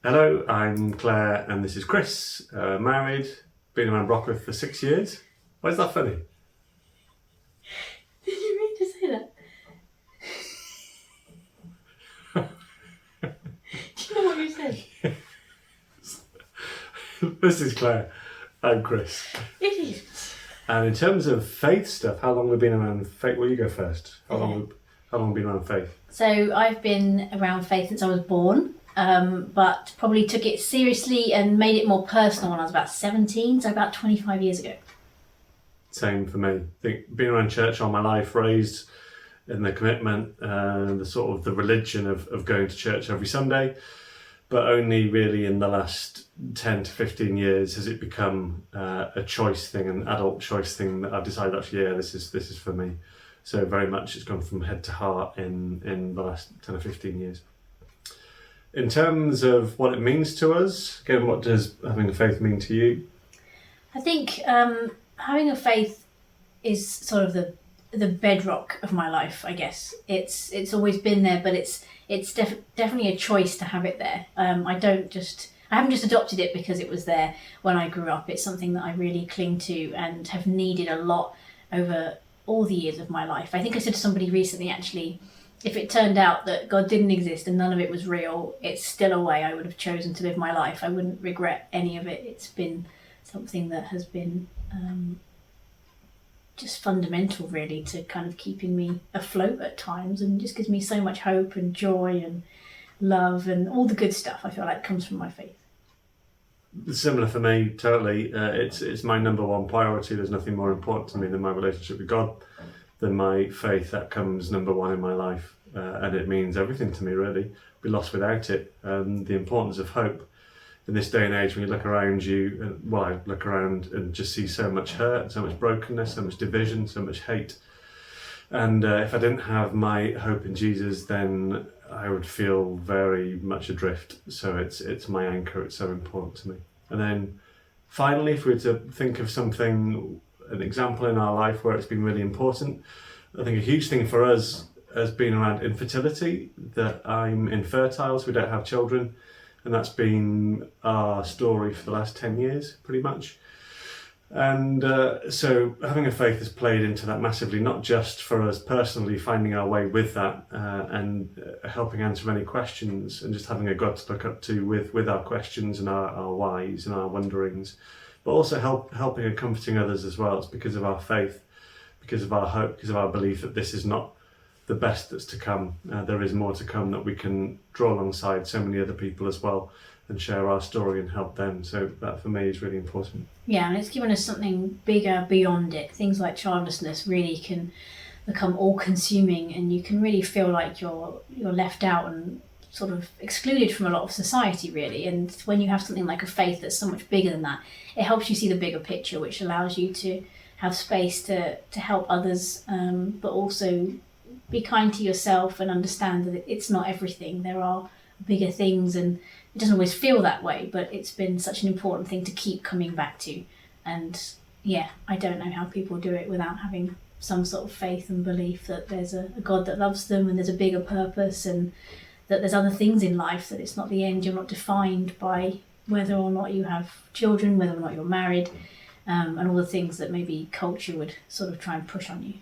Hello, I'm Claire and this is Chris, married, been around Brockworth for 6 years. Why is that funny? Did you mean to say that? Do you know what you said? This is Claire, I'm Chris. Idiots. And in terms of faith stuff, how long have we been around faith? Well, you go first. How long have we been around faith? So I've been around faith since I was born, but probably took it seriously and made it more personal when I was about 17, so about 25 years ago. Same for me. I think being around church all my life, raised in the commitment, the sort of the religion of going to church every Sunday, but only really in the last 10 to 15 years has it become a choice thing, an adult choice thing that I've decided actually, this is for me. So very much it's gone from head to heart in the last 10 or 15 years. In terms of what it means to us, again, what does having a faith mean to you? I think having a faith is sort of the bedrock of my life, I guess. It's always been there, but it's definitely a choice to have it there. I haven't just adopted it because it was there when I grew up. It's something that I really cling to and have needed a lot over all the years of my life. I think I said to somebody recently, actually, if it turned out that God didn't exist and none of it was real, it's still a way I would have chosen to live my life. I wouldn't regret any of it. It's been something that has been just fundamental, really, to kind of keeping me afloat at times, and just gives me so much hope and joy and love and all the good stuff I feel like comes from my faith. Similar for me, totally. It's my number one priority. There's nothing more important to me than my relationship with God, than my faith. That comes number one in my life, and it means everything to me, really. Be lost without it. The importance of hope in this day and age, when you look around you, I look around and just see so much hurt, so much brokenness, so much division, so much hate. And if I didn't have my hope in Jesus, then I would feel very much adrift. So it's my anchor. It's so important to me. And then finally, if we were to think of something, an example in our life where it's been really important, I think a huge thing for us has been around infertility, that I'm infertile, so we don't have children. And that's been our story for the last 10 years, pretty much. And so having a faith has played into that massively, not just for us personally finding our way with that and helping answer any questions and just having a God to look up to with our questions and our whys and our wonderings, but also helping and comforting others as well. It's because of our faith, because of our hope, because of our belief that this is not the best that's to come. There is more to come, that we can draw alongside so many other people as well and share our story and help them. So that for me is really important. Yeah, and it's given us something bigger beyond it. Things like childlessness really can become all-consuming, and you can really feel like you're left out and sort of excluded from a lot of society, really. And when you have something like a faith that's so much bigger than that, it helps you see the bigger picture, which allows you to have space to help others, but also be kind to yourself and understand that it's not everything. There are bigger things, and it doesn't always feel that way, but it's been such an important thing to keep coming back to. And yeah, I don't know how people do it without having some sort of faith and belief that there's a God that loves them and there's a bigger purpose, and that there's other things in life, that it's not the end. You're not defined by whether or not you have children, whether or not you're married, and all the things that maybe culture would sort of try and push on you.